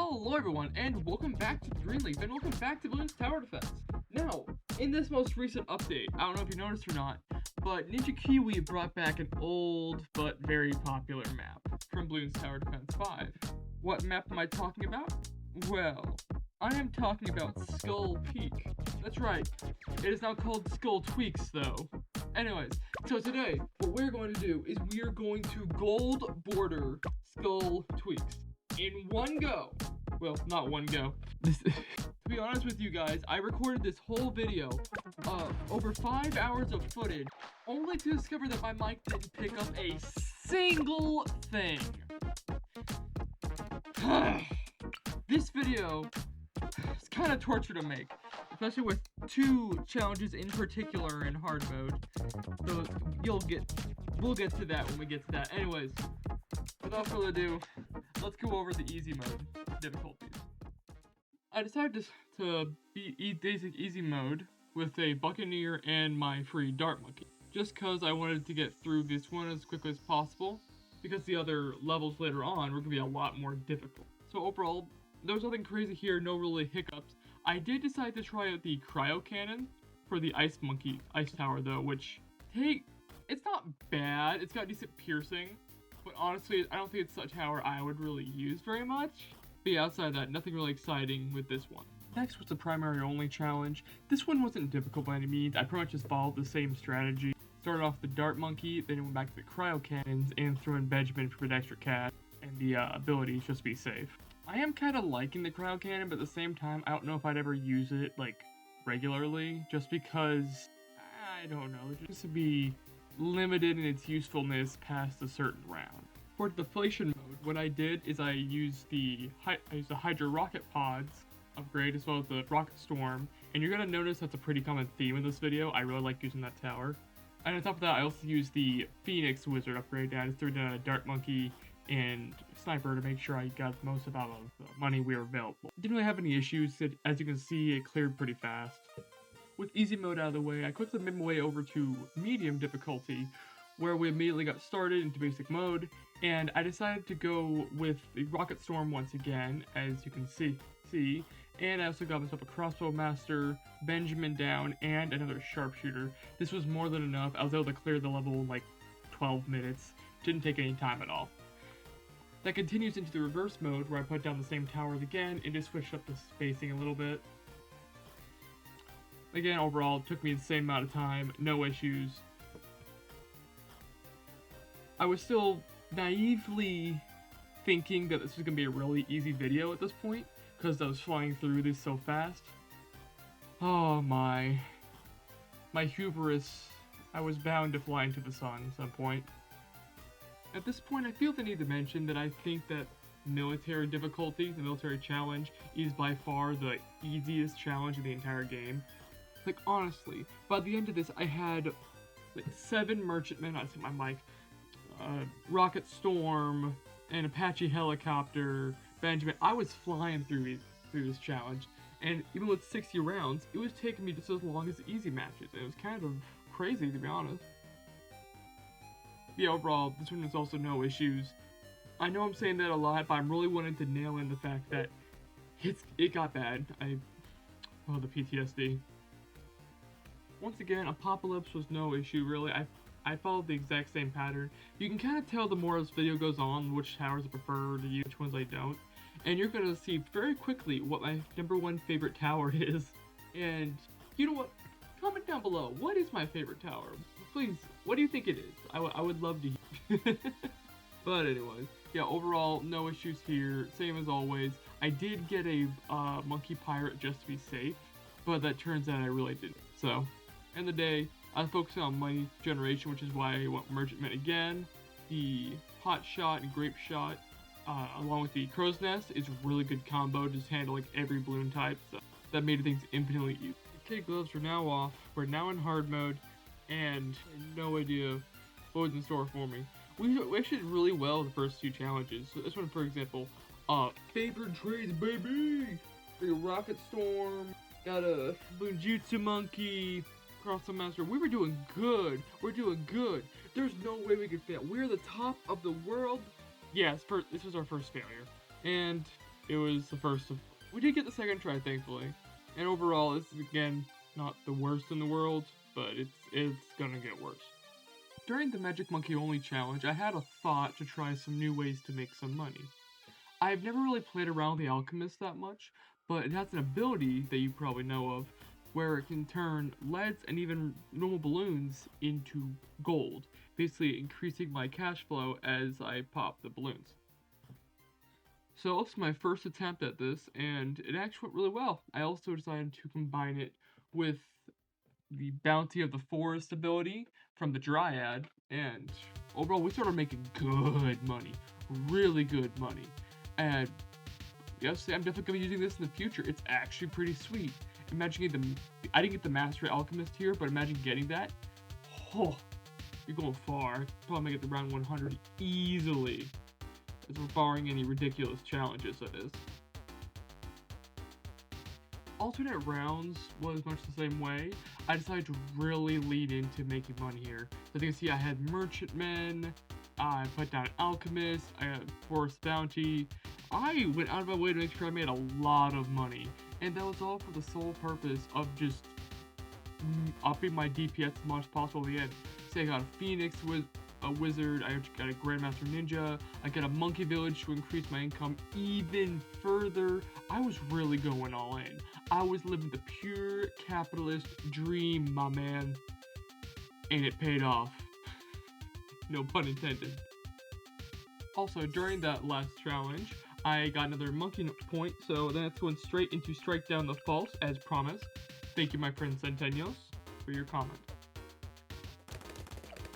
Hello everyone, and welcome back to Greenleaf, and welcome back to Bloons Tower Defense. Now, in this most recent update, I don't know if you noticed or not, but Ninja Kiwi brought back an old but very popular map from Bloons Tower Defense 5. What map am I talking about? Well, I am talking about Skull Peak. That's right, it is now called Skull Tweaks though. Anyways, so today, what we're going to do is we are going to gold border Skull Tweaks. In one go. Well, not one go. To be honest with you guys, I recorded this whole video, over 5 hours of footage, only to discover that my mic didn't pick up a single thing. This video is kind of torture to make, especially with two challenges in particular in hard mode. So we'll get to that when we get to that. Anyways, without further ado, let's go over the easy mode difficulties. I decided to beat basic easy mode with a Buccaneer and my free Dart Monkey, just because I wanted to get through this one as quickly as possible, because the other levels later on were going to be a lot more difficult. So overall, there was nothing crazy here, no really hiccups. I did decide to try out the Cryo Cannon for the Ice Tower though, which, hey, it's not bad, it's got decent piercing. But honestly, I don't think it's a tower I would really use very much. But yeah, outside of that, nothing really exciting with this one. Next was the primary only challenge. This one wasn't difficult by any means. I pretty much just followed the same strategy. Started off with the Dart Monkey, then went back to the Cryo Cannons, and threw in Benjamin for an extra cash, and the ability to just be safe. I am kind of liking the Cryo Cannon, but at the same time, I don't know if I'd ever use it, like, regularly, just because, I don't know, it just to be limited in its usefulness past a certain round. For deflation mode, what I did is I used the Hydra rocket pods upgrade as well as the UltraStorm, and you're gonna notice that's a pretty common theme in this video. I really like using that tower. And on top of that, I also used the Phoenix Wizard upgrade. I just threw down a Dart Monkey and Sniper to make sure I got the most amount of the money we were available. Didn't really have any issues. As you can see, it cleared pretty fast. With easy mode out of the way, I quickly made my way over to medium difficulty, where we immediately got started into basic mode, and I decided to go with the UltraStorm once again, as you can see, and I also got myself a Crossbow Master, Benjamin down, and another Sharpshooter. This was more than enough. I was able to clear the level in like 12 minutes. Didn't take any time at all. That continues into the reverse mode, where I put down the same towers again, and just switched up the spacing a little bit. Again, overall, it took me the same amount of time, no issues. I was still naively thinking that this was going to be a really easy video at this point, because I was flying through this so fast. Oh my hubris, I was bound to fly into the sun at some point. At this point, I feel the need to mention that I think that military difficulty, the military challenge, is by far the easiest challenge in the entire game. Like, honestly, by the end of this, I had, like, 7 merchantmen, I see my mic, UltraStorm, an Apache helicopter, Benjamin. I was flying through this challenge, and even with 60 rounds, it was taking me just as long as the easy matches. It was kind of crazy, to be honest. Yeah, overall, this one has also no issues. I know I'm saying that a lot, but I'm really wanting to nail in the fact that it got bad. Oh, the PTSD. Once again, Apocalypse was no issue, really. I followed the exact same pattern. You can kind of tell the more this video goes on which towers I prefer to use, which ones I don't. And you're going to see very quickly what my #1 favorite tower is. And you know what? Comment down below. What is my favorite tower? Please, what do you think it is? I would love to hear. But anyways, yeah, overall, no issues here. Same as always. I did get a Monkey Pirate just to be safe, but that turns out I really didn't. So, end of the day, I was focusing on money generation, which is why I went Merchantman again. The Hot Shot and Grape Shot, along with the Crow's Nest, is a really good combo, just handle like every balloon type, so that made things infinitely easy. The kid gloves are now off, we're now in hard mode, and I had no idea what was in store for me. We actually did really well the first 2 challenges. So this one, for example, Favorite Trades, baby! The UltraStorm, got a Bunjutsu Monkey, Crossbow Master. We were doing good. We're doing good. There's no way we could fail. We're the top of the world. Yes, this was our first failure. And it was the first of... We did get the second try, thankfully. And overall, this is, again, not the worst in the world, but it's gonna get worse. During the Magic Monkey Only challenge, I had a thought to try some new ways to make some money. I've never really played around with the Alchemist that much, but it has an ability that you probably know of, where it can turn leads and even normal balloons into gold, basically increasing my cash flow as I pop the balloons. So this is my first attempt at this, and it actually went really well. I also decided to combine it with the Bounty of the Forest ability from the Dryad, and overall we started making good money, really good money. And yes, I'm definitely going to be using this in the future. It's actually pretty sweet. Imagine getting I didn't get the Master Alchemist here, but imagine getting that. Oh, you're going far. Probably make it to round 100 easily. As we're barring any ridiculous challenges, that is. Alternate rounds was much the same way. I decided to really lean into making money here. So as you can see, I had Merchantmen, I put down Alchemist, I got Forest Bounty. I went out of my way to make sure I made a lot of money. And that was all for the sole purpose of just upping my DPS as much as possible at the end. Say I got a Phoenix with a Wizard, I got a Grandmaster Ninja, I got a Monkey Village to increase my income even further. I was really going all in. I was living the pure capitalist dream, my man. And it paid off. No pun intended. Also, during that last challenge, I got another monkey point, so that's going straight into Strike Down the False, as promised. Thank you, my friend Centennials, for your comment.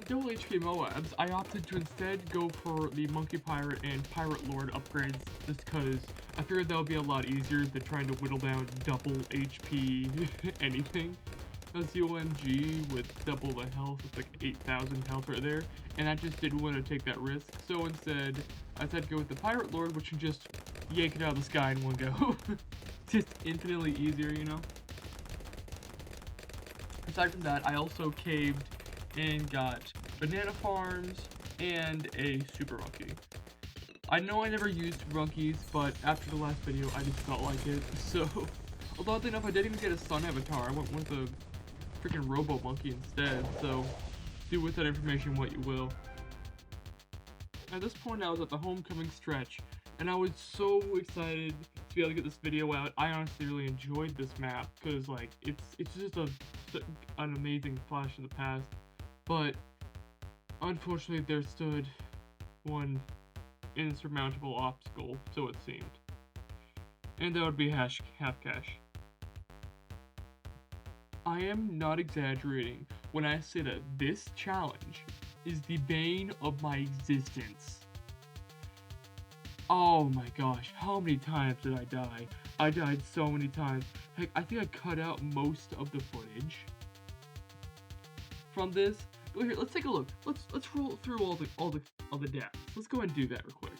Double HP Moabs, I opted to instead go for the Monkey Pirate and Pirate Lord upgrades, just because I figured that would be a lot easier than trying to whittle down double HP anything. That's UMG with double the health, it's like 8,000 health right there, and I just didn't want to take that risk, so instead, I decided to go with the Pirate Lord, which can just yank it out of the sky in one go. Just infinitely easier, you know? Aside from that, I also caved and got banana farms and a super monkey. I know I never used monkeys, but after the last video, I just felt like it, so... Although, oddly enough, I didn't even get a sun avatar, I went with a freaking robo monkey instead, so do with that information what you will. At this point, I was at the homecoming stretch, and I was so excited to be able to get this video out. I honestly really enjoyed this map, because, like, it's just an amazing flash of the past, but unfortunately there stood one insurmountable obstacle, so it seemed. And that would be half cash. I am not exaggerating when I say that this challenge is the bane of my existence. Oh my gosh, how many times did I die? I died so many times. Heck, I think I cut out most of the footage from this. Go here, let's take a look. Let's roll through all the deaths. Let's go ahead and do that real quick.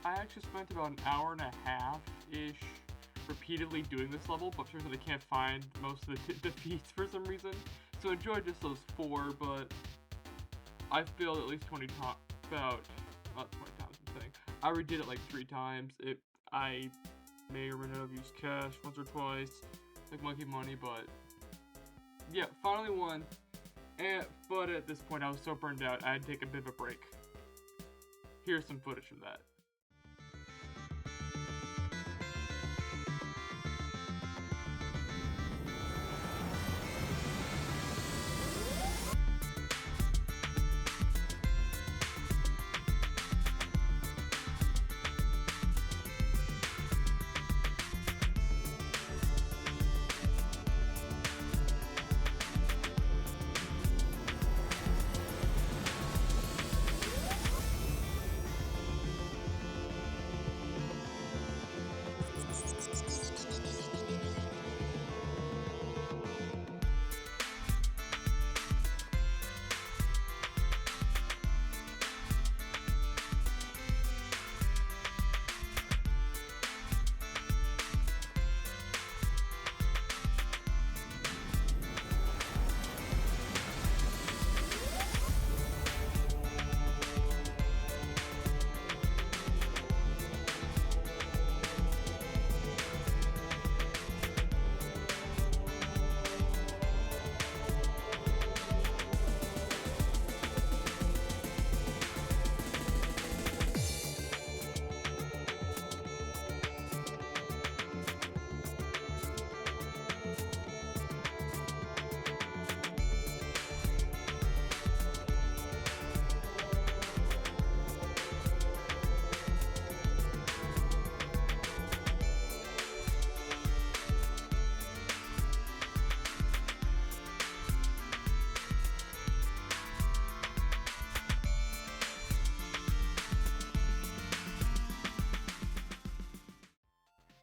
I actually spent about an hour and a half-ish repeatedly doing this level, but for some reason I can't find most of the defeats for some reason. So I enjoyed just those 4, but I failed at least 20 times, not 20 times I'm saying. I redid it like 3 times. I may or may not have used cash once or twice, like monkey money, but yeah, finally won. But at this point I was so burned out, I had to take a bit of a break. Here's some footage of that.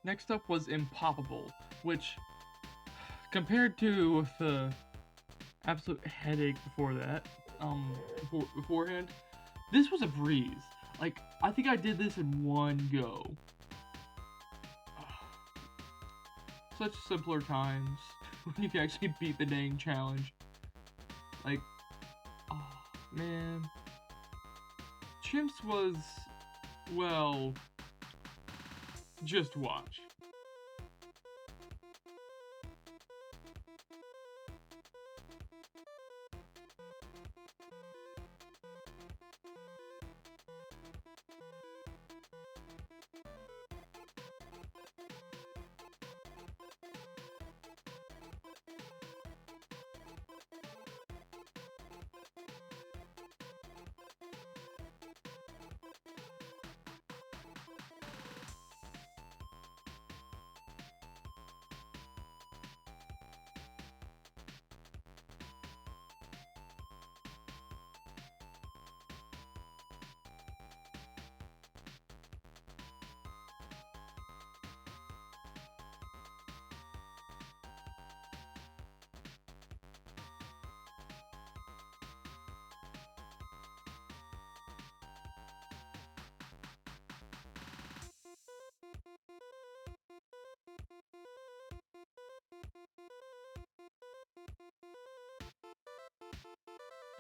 Next up was Impoppable, which, compared to the absolute headache before that, beforehand, this was a breeze. Like, I think I did this in one go. Such simpler times when you can actually beat the dang challenge. Like, oh man. Chimps was, well, just watch.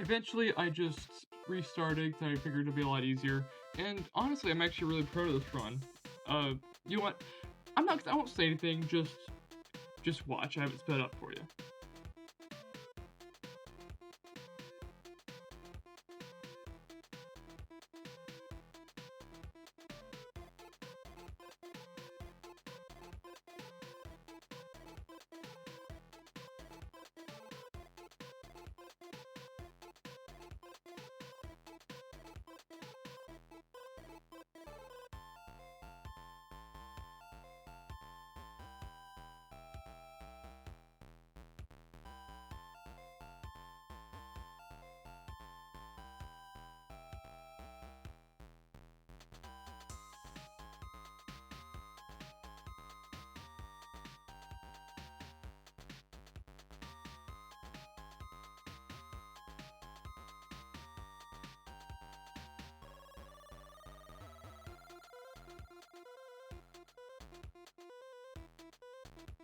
Eventually, I just restarted because I figured it'd be a lot easier. And honestly, I'm actually really proud of this run. You know what? I won't say anything. Just watch. I have it sped up for you.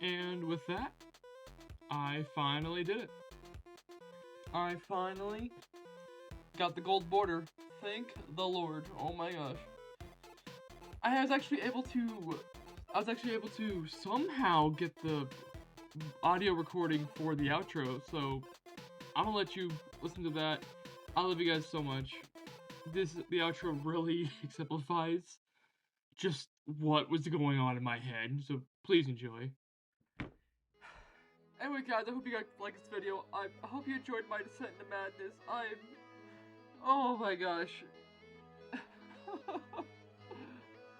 And with that, I finally did it. I finally got the gold border. Thank the Lord. Oh my gosh. I was actually able to somehow get the audio recording for the outro, so I'm gonna let you listen to that. I love you guys so much. The outro really exemplifies just what was going on in my head, so please enjoy. Anyway guys, I hope you guys liked this video. I hope you enjoyed my descent into madness. Oh my gosh.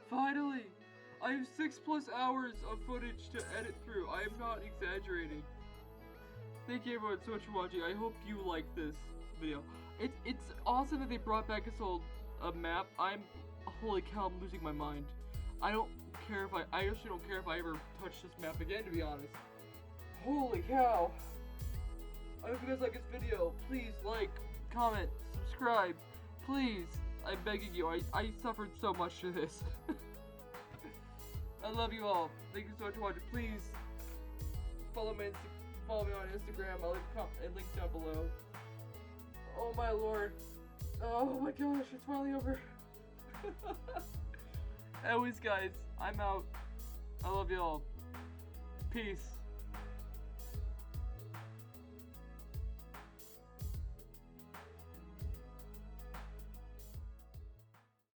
Finally! I have 6+ hours of footage to edit through. I am not exaggerating. Thank you everyone so much for watching. I hope you like this video. It's awesome that they brought back this old map. Holy cow, I'm losing my mind. I actually don't care if I ever touch this map again, to be honest. Holy cow. I hope you guys like this video. Please like, comment, subscribe. Please. I'm begging you. I suffered so much through this. I love you all. Thank you so much for watching. Please follow me on Instagram. I'll leave a link down below. Oh my lord. Oh my gosh, it's finally over. Anyways guys, I'm out. I love you all. Peace.